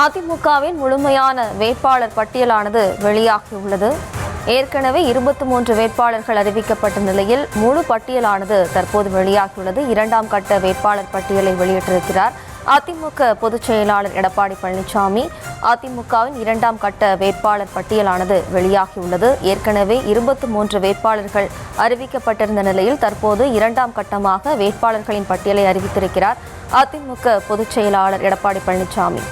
அதிமுகவின் முழுமையான வேட்பாளர் பட்டியலானது வெளியாகியுள்ளது. ஏற்கனவே 23 வேட்பாளர்கள் அறிவிக்கப்பட்ட நிலையில் முழு பட்டியலானது தற்போது வெளியாகியுள்ளது. இரண்டாம் கட்ட வேட்பாளர் பட்டியலை வெளியிட்டிருக்கிறார் அதிமுக பொதுச் செயலாளர் எடப்பாடி பழனிசாமி. அதிமுகவின் இரண்டாம் கட்ட வேட்பாளர் பட்டியலானது வெளியாகியுள்ளது. ஏற்கனவே 23 வேட்பாளர்கள் அறிவிக்கப்பட்டிருந்த நிலையில் தற்போது இரண்டாம் கட்டமாக வேட்பாளர்களின் பட்டியலை அறிவித்திருக்கிறார் அதிமுக பொதுச் செயலாளர் எடப்பாடி பழனிசாமி.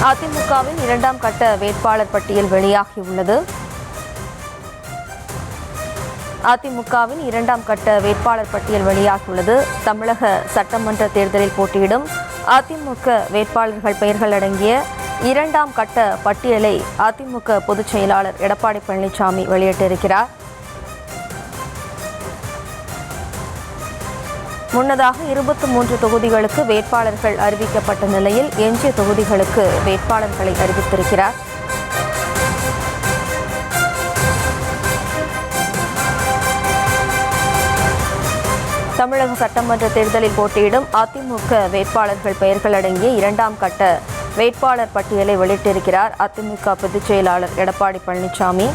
அதிமுகவின் இரண்டாம் கட்ட வேட்பாளர் பட்டியல் வெளியாகியுள்ளது. அதிமுகவின் இரண்டாம் கட்ட வேட்பாளர் பட்டியல் வெளியாகியுள்ளது. தமிழக சட்டமன்ற தேர்தலில் போட்டியிடும் அதிமுக வேட்பாளர்கள் பெயர்கள் அடங்கிய இரண்டாம் கட்ட பட்டியலை அதிமுக பொதுச் செயலாளர் எடப்பாடி பழனிசாமி வெளியிட்டிருக்கிறார். முன்னதாக 23 தொகுதிகளுக்கு வேட்பாளர்கள் அறிவிக்கப்பட்ட நிலையில் எஞ்சிய தொகுதிகளுக்கு வேட்பாளர்களை அறிவித்திருக்கிறார். தமிழக சட்டமன்ற தேர்தலில் போட்டியிடும் அதிமுக வேட்பாளர்கள் பெயர்கள் அடங்கிய இரண்டாம் கட்ட வேட்பாளர் பட்டியலை வெளியிட்டிருக்கிறார் அதிமுக பொதுச் செயலாளர் எடப்பாடி பழனிசாமி.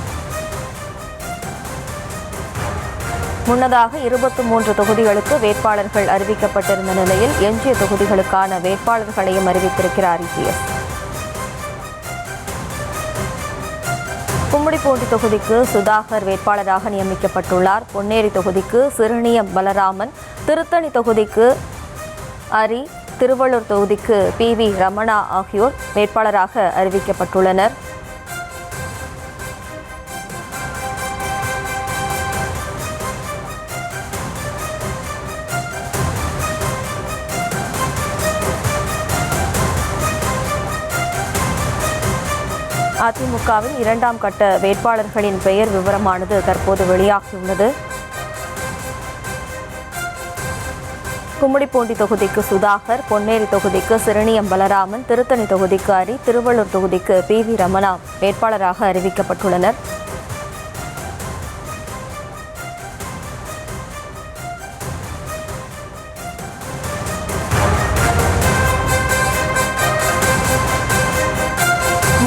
முன்னதாக 23 தொகுதிகளுக்கு வேட்பாளர்கள் அறிவிக்கப்பட்டிருந்த நிலையில் எஞ்சிய தொகுதிகளுக்கான வேட்பாளர்களையும் அறிவித்திருக்கிறார் இபிஎஸ். கும்மிடிப்பூண்டி தொகுதிக்கு சுதாகர் வேட்பாளராக நியமிக்கப்பட்டுள்ளார். பொன்னேரி தொகுதிக்கு சிறுனியம் பலராமன், திருத்தணி தொகுதிக்கு அரி, திருவள்ளூர் தொகுதிக்கு PV ரமணா ஆகியோர் வேட்பாளராக அறிவிக்கப்பட்டுள்ளனர். அதிமுகவின் இரண்டாம் கட்ட வேட்பாளர்களின் பெயர் விவரமானது தற்போது வெளியாகியுள்ளது. கும்மிடிப்பூண்டி தொகுதிக்கு சுதாகர், பொன்னேரி தொகுதிக்கு சிறுனியம் பலராமன், திருத்தணி தொகுதிக்கு அரி, திருவள்ளூர் தொகுதிக்கு PV ரமணா வேட்பாளராக அறிவிக்கப்பட்டுள்ளனர்.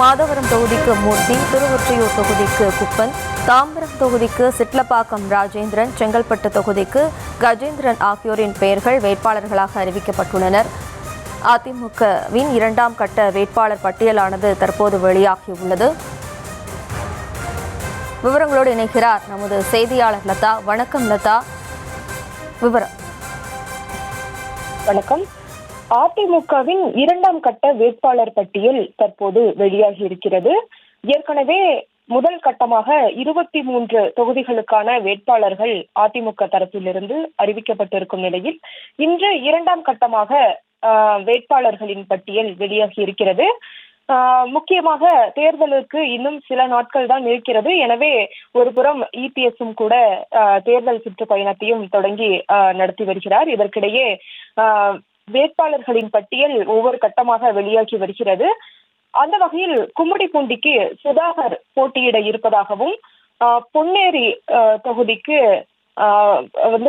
மாதவரம் தொகுதிக்கு மூர்த்தி, திருவொற்றியூர் தொகுதிக்கு குப்பன், தாம்பரம் தொகுதிக்கு சிட்லப்பாக்கம் ராஜேந்திரன், செங்கல்பட்டு தொகுதிக்கு கஜேந்திரன் ஆகியோரின் பெயர்கள் வேட்பாளர்களாக அறிவிக்கப்பட்டுள்ளனர். அதிமுகவின் இரண்டாம் கட்ட வேட்பாளர் பட்டியலானது தற்போது வெளியாகியுள்ளது. விவரங்களோடு இணைகிறார் நமது செய்தியாளர் லதா. வணக்கம் லதா, விவரம். வணக்கம். அதிமுகவின் இரண்டாம் கட்ட வேட்பாளர் பட்டியல் தற்போது வெளியாகி இருக்கிறது. ஏற்கனவே முதல் கட்டமாக 23 தொகுதிகளுக்கான வேட்பாளர்கள் அதிமுக தரப்பிலிருந்து அறிவிக்கப்பட்டிருக்கும் நிலையில் இன்று இரண்டாம் கட்டமாக வேட்பாளர்களின் பட்டியல் வெளியாகி இருக்கிறது. முக்கியமாக தேர்தலுக்கு இன்னும் சில நாட்கள் தான் இருக்கிறது. எனவே ஒரு புறம் இபிஎஸும் கூட தேர்தல் சுற்றுப்பயணத்தையும் தொடங்கி நடத்தி வருகிறார். இதற்கிடையே வேட்பாளர்களின் பட்டியல் ஒவ்வொரு கட்டமாக வெளியாகி வருகிறது. அந்த வகையில் கும்மிடிப்பூண்டிக்கு சுதாகர் போட்டியிட இருப்பதாகவும், பொன்னேரி தொகுதிக்கு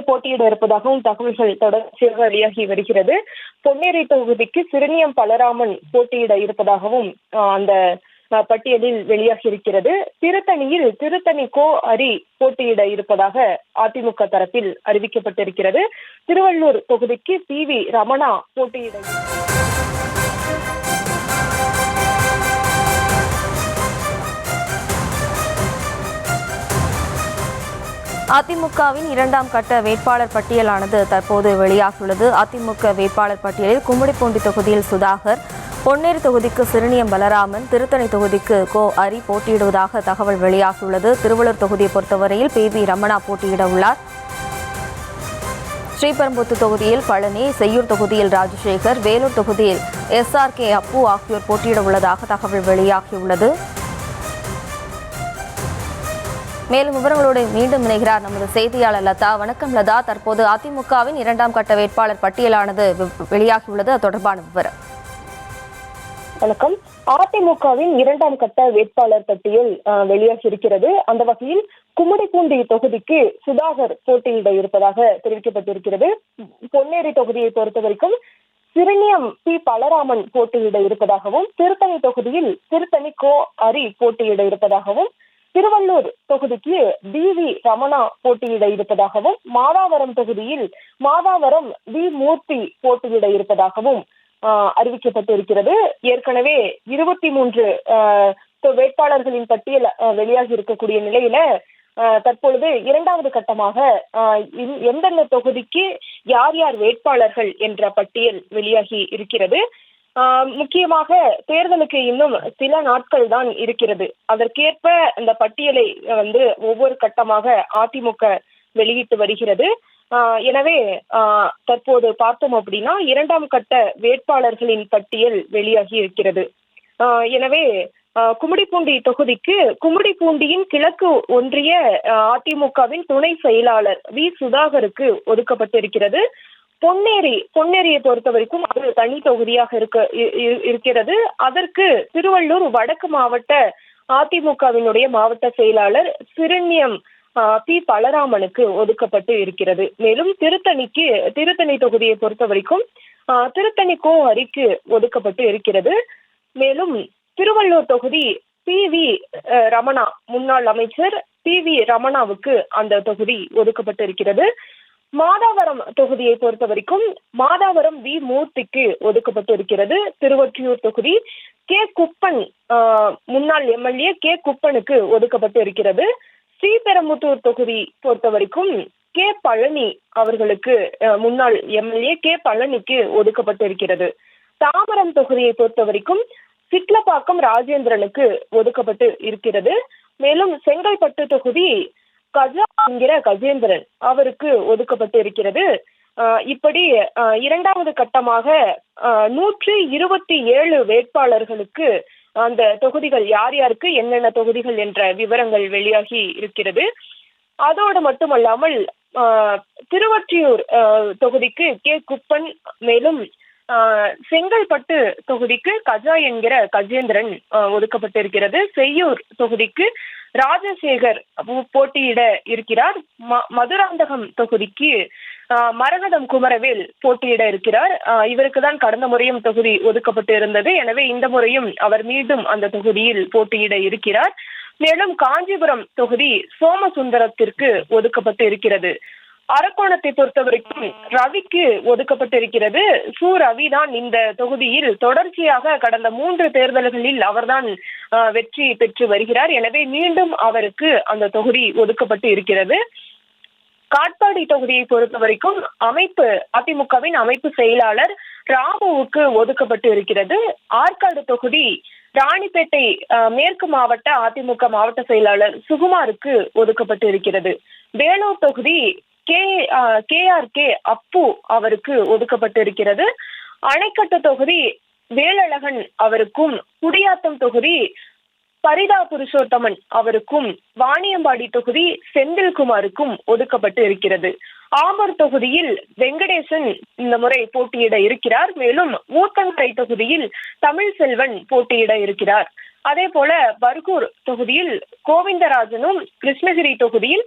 போட்டியிட இருப்பதாகவும் தகவல்கள் தொடர்ச்சியாக வெளியாகி வருகிறது. பொன்னேரி தொகுதிக்கு சிறுனியம் பலராமன் போட்டியிட இருப்பதாகவும் அந்த பட்டியலில் வெளியாகி இருக்கிறது. திருத்தணியில் திருத்தணி கோ அரி போட்டியிட இருப்பதாக அதிமுக தரப்பில் அறிவிக்கப்பட்டிருக்கிறது. திருவள்ளூர் தொகுதிக்கு PV ரமணா போட்டியிட அதிமுகவின் இரண்டாம் கட்ட வேட்பாளர் பட்டியலானது தற்போது வெளியாகியுள்ளது. அதிமுக வேட்பாளர் பட்டியலில் கும்மிடிப்பூண்டி தொகுதியில் சுதாகர், பொன்னேரி தொகுதிக்கு சிறுனியம் பலராமன், திருத்தணி தொகுதிக்கு கோ அரி போட்டியிடுவதாக தகவல் வெளியாகியுள்ளது. திருவள்ளூர் தொகுதியை பொறுத்தவரையில் PV ரமணா போட்டியிட உள்ளார். ஸ்ரீபெரும்புத்தூர் தொகுதியில் பழனி, செய்யூர் தொகுதியில் ராஜசேகர், வேலூர் தொகுதியில் SRK அப்பு ஆகியோர் போட்டியிட உள்ளதாக தகவல் வெளியாகியுள்ளது. மேலும் விவரங்களோடு மீண்டும் இணைகிறார் நமது செய்தியாளர் லதா. வணக்கம் லதா. தற்போது அதிமுகவின் இரண்டாம் கட்ட வேட்பாளர் பட்டியலானது வெளியாகியுள்ளது. அது தொடர்பான விவரம். வணக்கம். அதிமுகவின் இரண்டாம் கட்ட வேட்பாளர் பட்டியல் வெளியாகி இருக்கிறது. அந்த வகையில் கும்மிடிப்பூண்டி தொகுதிக்கு சுதாகர் போட்டியிட இருப்பதாக தெரிவிக்கப்பட்டிருக்கிறது. பொன்னேரி தொகுதியை பொறுத்த வரைக்கும் சிறுனியம் பி பலராமன் போட்டியிட இருப்பதாகவும், திருத்தணி தொகுதியில் திருத்தணி கோ அரி போட்டியிட இருப்பதாகவும், திருவள்ளூர் தொகுதிக்கு வி ரமணா போட்டியிட இருப்பதாகவும், மாதாவரம் தொகுதியில் மாதாவரம் வி மூர்த்தி போட்டியிட இருப்பதாகவும் அறிவிக்கப்பட்டிருக்கிறது. ஏற்கனவே 23 வேட்பாளர்களின் பட்டியல் வெளியாகி இருக்கக்கூடிய நிலையில தற்பொழுது இரண்டாவது கட்டமாக எந்தெந்த தொகுதிக்கு யார் யார் வேட்பாளர்கள் என்ற பட்டியல் வெளியாகி இருக்கிறது. முக்கியமாக தேர்தலுக்கு இன்னும் சில நாட்கள் தான் இருக்கிறது. அதற்கேற்ப இந்த பட்டியலை ஒவ்வொரு கட்டமாக அதிமுக வெளியிட்டு வருகிறது. எனவே தற்போது பார்த்தோம் அப்படின்னா இரண்டாம் கட்ட வேட்பாளர்களின் பட்டியல் வெளியாகி இருக்கிறது. எனவே கும்மிடிப்பூண்டி தொகுதிக்கு கும்மிடிப்பூண்டியின் கிழக்கு ஒன்றிய அதிமுகவின் துணை செயலாளர் வி சுதாகருக்கு ஒதுக்கப்பட்டிருக்கிறது. பொன்னேரியை பொறுத்த வரைக்கும் அது தனி தொகுதியாக இருக்கிறது. அதற்கு திருவள்ளூர் வடக்கு மாவட்ட அதிமுகவினுடைய மாவட்ட செயலாளர் சிறுனியம் பி பலராமனுக்கு ஒதுக்கப்பட்டு இருக்கிறது. மேலும் திருத்தணி தொகுதியை பொறுத்த வரைக்கும் திருத்தணி கோ அரிக்கு ஒதுக்கப்பட்டு இருக்கிறது. மேலும் திருவள்ளூர் தொகுதி வி ரமணா, முன்னாள் அமைச்சர் வி ரமணாவுக்கு அந்த தொகுதி ஒதுக்கப்பட்டு இருக்கிறது. மாதாவரம் தொகுதியை பொறுத்த வரைக்கும் மாதாவரம் வி மூர்த்திக்கு ஒதுக்கப்பட்டு இருக்கிறது. திருவொற்றியூர் தொகுதி குப்பன், முன்னாள் எம்எல்ஏ குப்பனுக்கு ஒதுக்கப்பட்டு இருக்கிறது. ஸ்ரீபெரும்புத்தூர் தொகுதி பொறுத்த வரைக்கும் பழனி அவர்களுக்கு, முன்னாள் எம்எல்ஏ பழனிக்கு ஒதுக்கப்பட்டு இருக்கிறது. தாம்பரம் தொகுதியை பொறுத்த வரைக்கும் சிட்லப்பாக்கம் ராஜேந்திரனுக்கு ஒதுக்கப்பட்டு இருக்கிறது. மேலும் செங்கல்பட்டு தொகுதி கஜா என்கிற கஜேந்திரன் அவருக்கு ஒதுக்கப்பட்டு இருக்கிறது. இப்படி இரண்டாவது கட்டமாக 127 வேட்பாளர்களுக்கு அந்த தொகுதிகள் யார் யாருக்கு என்னென்ன தொகுதிகள் என்ற விவரங்கள் வெளியாகி இருக்கிறது. அதோடு மட்டுமல்லாமல் திருவொற்றியூர் தொகுதிக்கு குப்பன், மேலும் செங்கல்பட்டு தொகுதிக்கு கஜா என்கிற கஜேந்திரன் ஒதுக்கப்பட்டிருக்கிறது. செய்யூர் தொகுதிக்கு ராஜசேகர் போட்டியிட இருக்கிறார். மதுராந்தகம் தொகுதிக்கு மரகதம் குமரவேல் போட்டியிட இருக்கிறார். இவருக்கு தான் கடந்த முறையும் தொகுதி ஒதுக்கப்பட்டு இருந்தது. எனவே இந்த முறையும் அவர் மீண்டும் அந்த தொகுதியில் போட்டியிட இருக்கிறார். மேலும் காஞ்சிபுரம் தொகுதி சோமசுந்தரத்திற்கு ஒதுக்கப்பட்டு இருக்கிறது. அரக்கோணத்தை பொறுத்தவரைக்கும் ரவிக்கு ஒதுக்கப்பட்டிருக்கிறது. ரவி தான் இந்த தொகுதியில் தொடர்ச்சியாக கடந்த 3 தேர்தல்களில் அவர்தான் வெற்றி பெற்று வருகிறார். எனவே மீண்டும் அவருக்கு அந்த தொகுதி ஒதுக்கப்பட்டு இருக்கிறது. காட்பாடி தொகுதியை பொறுத்த வரைக்கும் அதிமுகவின் அமைப்பு செயலாளர் ராமுவுக்கு ஒதுக்கப்பட்டு இருக்கிறது. ஆற்காடு தொகுதி ராணிப்பேட்டை மேற்கு மாவட்ட அதிமுக மாவட்ட செயலாளர் சுகுமாருக்கு ஒதுக்கப்பட்டு இருக்கிறது. வேலூர் தொகுதி KRK அப்பு அவருக்கு ஒதுக்கப்பட்டு இருக்கிறது. அணைக்கட்டு தொகுதி வேலழகன் அவருக்கும், குடியாத்தம் தொகுதி பரிதா புருஷோத்தமன் அவருக்கும், வாணியம்பாடி தொகுதி செந்தில்குமாருக்கும் ஒதுக்கப்பட்டு இருக்கிறது. ஆம்பூர் தொகுதியில் வெங்கடேசன் இந்த முறை போட்டியிட இருக்கிறார். மேலும் ஊத்தங்கரை தொகுதியில் தமிழ்செல்வன் போட்டியிட இருக்கிறார். அதே போல பர்கூர் தொகுதியில் கோவிந்தராஜனும், கிருஷ்ணகிரி தொகுதியில்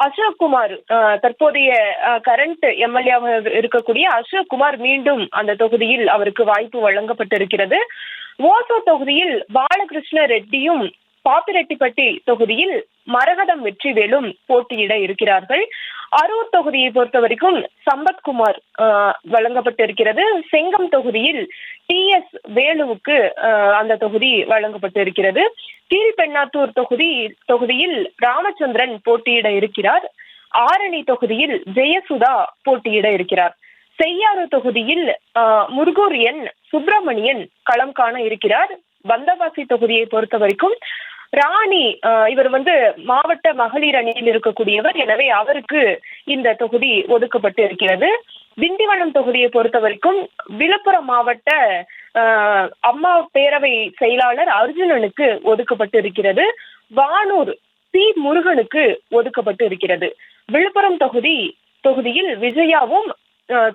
அசோக் குமார், தற்போதைய கரண்ட் எம்எல்ஏவாக இருக்கக்கூடிய அசோக் குமார் மீண்டும் அந்த தொகுதியில் அவருக்கு வாய்ப்பு வழங்கப்பட்டிருக்கிறது. ஓசூர் தொகுதியில் பாலகிருஷ்ண ரெட்டியும், பாப்பிரெட்டிப்பட்டி தொகுதியில் மரகதம் வெற்றிவேலும் போட்டியிட இருக்கிறார்கள். அரூர் தொகுதியை பொறுத்த வரைக்கும் சம்பத்குமார் வழங்கப்பட்டிருக்கிறது. செங்கம் தொகுதியில் TS வேலுவுக்கு அந்த தொகுதி வழங்கப்பட்டிருக்கிறது. கீழ்பெண்ணாத்தூர் தொகுதியில் ராமச்சந்திரன் போட்டியிட இருக்கிறார். ஆரணி தொகுதியில் ஜெயசுதா போட்டியிட இருக்கிறார். செய்யாறு தொகுதியில் முருகூர் என் சுப்பிரமணியன் களம் காண இருக்கிறார். வந்தவாசி தொகுதியை பொறுத்த வரைக்கும் ராணி, இவர் மாவட்ட மகளிர் அணியில் இருக்கக்கூடியவர். எனவே அவருக்கு இந்த தொகுதி ஒதுக்கப்பட்டு இருக்கிறது. திண்டிவனம் தொகுதியை பொறுத்த வரைக்கும் விழுப்புரம் மாவட்ட அம்மா பேரவை செயலாளர் அர்ஜுனனுக்கு ஒதுக்கப்பட்டு இருக்கிறது. வானூர் முருகனுக்கு ஒதுக்கப்பட்டு இருக்கிறது. விழுப்புரம் தொகுதியில் விஜயாவும்,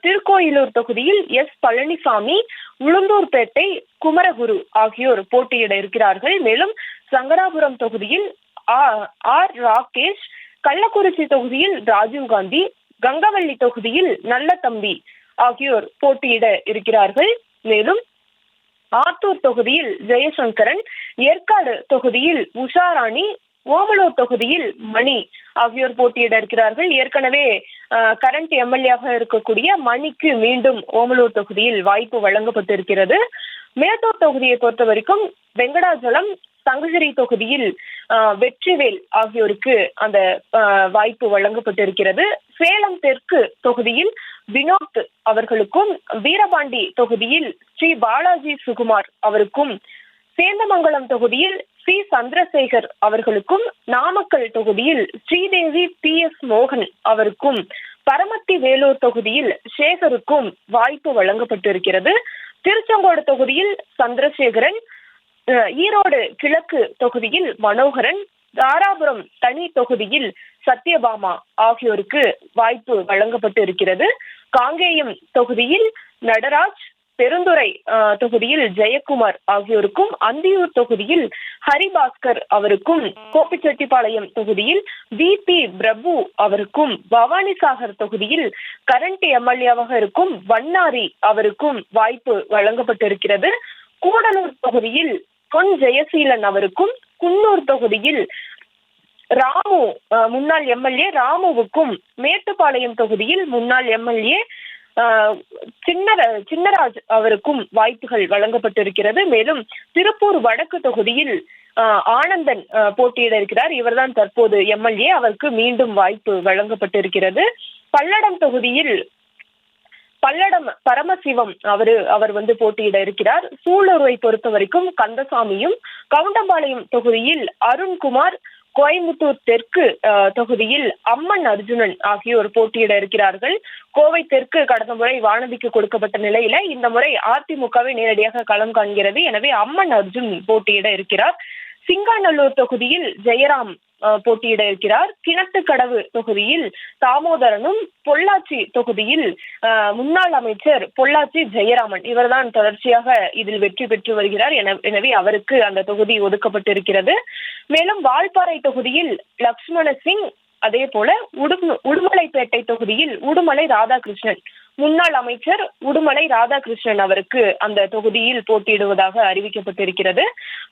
திருக்கோயிலூர் தொகுதியில் பழனிசாமி, உளுந்தூர்பேட்டை குமரகுரு ஆகியோர் போட்டியிட இருக்கிறார்கள். மேலும் சங்கராபுரம் தொகுதியில் ஆர் ராகேஷ், கள்ளக்குறிச்சி தொகுதியில் ராஜீவ்காந்தி, கங்கவள்ளி தொகுதியில் நல்லதம்பி ஆகியோர் போட்டியிட இருக்கிறார்கள். மேலும் ஆத்தூர் தொகுதியில் ஜெயசங்கரன், ஏற்காடு தொகுதியில் உஷாராணி, ஓமலூர் தொகுதியில் மணி ஆகியோர் போட்டியிட இருக்கிறார்கள். ஏற்கனவே கரண்ட் எம்எல்ஏவாக இருக்கக்கூடிய மணிக்கு மீண்டும் ஓமலூர் தொகுதியில் வாய்ப்பு வழங்கப்பட்டிருக்கிறது. மேட்டூர் தொகுதியை பொறுத்த வரைக்கும் வெங்கடாஜலம், சங்ககிரி தொகுதியில் வெற்றிவேல் ஆகியோருக்கு அந்த வாய்ப்பு வழங்கப்பட்டிருக்கிறது. சேலம் தெற்கு தொகுதியில் வினோத் அவர்களுக்கும், வீரபாண்டி தொகுதியில் ஸ்ரீ பாலாஜி சுகுமார் அவருக்கும், சேந்தமங்கலம் தொகுதியில் சி சந்திரசேகர் அவர்களுக்கும், நாமக்கல் தொகுதியில் ஸ்ரீதேவி PS மோகன் அவருக்கும், பரமத்தி வேலூர் தொகுதியில் சேகருக்கும் வாய்ப்பு வழங்கப்பட்டிருக்கிறது. திருச்செங்கோடு தொகுதியில் சந்திரசேகரன், ஈரோடு கிழக்கு தொகுதியில் மனோகரன், தாராபுரம் தனி தொகுதியில் சத்யபாமா ஆகியோருக்கு வாய்ப்பு வழங்கப்பட்டு இருக்கிறது. காங்கேயம் தொகுதியில் நடராஜ், பெருந்துறை தொகுதியில் ஜெயக்குமார் ஆகியோருக்கும், அந்தியூர் தொகுதியில் ஹரிபாஸ்கர் அவருக்கும், கோபிச்செட்டிப்பாளையம் தொகுதியில் VP பிரபு அவருக்கும், பவானிசாகர் தொகுதியில் கரண்ட் எம்எல்ஏவாக இருக்கும் வண்ணாரி அவருக்கும் வாய்ப்பு வழங்கப்பட்டிருக்கிறது. கூடலூர் தொகுதியில் பொன் ஜெயசீலன் அவருக்கும், குன்னூர் தொகுதியில் ராமு முன்னாள் எம்எல்ஏ ராமுவுக்கும், மேட்டுப்பாளையம் தொகுதியில் முன்னாள் எம்எல்ஏ சின்னராஜ் அவருக்கும் வாய்ப்புகள் வழங்கப்பட்டிருக்கிறது. மேலும் திருப்பூர் வடக்கு தொகுதியில் ஆனந்தன் போட்டியிட இருக்கிறார். இவர்தான் தற்போது எம்எல்ஏ, அவருக்கு மீண்டும் வாய்ப்பு வழங்கப்பட்டிருக்கிறது. பல்லடம் தொகுதியில் பல்லடம் பரமசிவம் அவர் போட்டியிட இருக்கிறார். சூலூரை பொறுத்த வரைக்கும் கந்தசாமியும், கவுண்டம்பாளையம் தொகுதியில் அருண்குமார், கோயம்புத்தூர் தெற்கு தொகுதியில் அம்மன் அர்ஜுனன் ஆகியோர் போட்டியிட இருக்கிறார்கள். கோவை தெற்கு கடந்த முறை வானதிக்கு கொடுக்கப்பட்ட நிலையில இந்த முறை அதிமுகவை நேரடியாக களம் காண்கிறது. எனவே அம்மன் அர்ஜுன் போட்டியிட இருக்கிறார். சிங்காநல்லூர் தொகுதியில் ஜெயராம் போட்டியிட இருக்கிறார். கிணத்துக்கடவு தொகுதியில் தாமோதரனும், பொள்ளாச்சி தொகுதியில் முன்னாள் அமைச்சர் பொள்ளாச்சி ஜெயராமன் இவர்தான் தொடர்ச்சியாக இதில் வெற்றி பெற்று வருகிறார். எனவே அவருக்கு அந்த தொகுதி ஒதுக்கப்பட்டிருக்கிறது. மேலும் வால்பாறை தொகுதியில் லக்ஷ்மண சிங், அதே போல உடுமலைப்பேட்டை தொகுதியில் உடுமலை ராதாகிருஷ்ணன், முன்னாள் அமைச்சர் உடுமலை ராதாகிருஷ்ணன் அவருக்கு அந்த தொகுதியில் போட்டியிடுவதாக அறிவிக்கப்பட்டிருக்கிறது.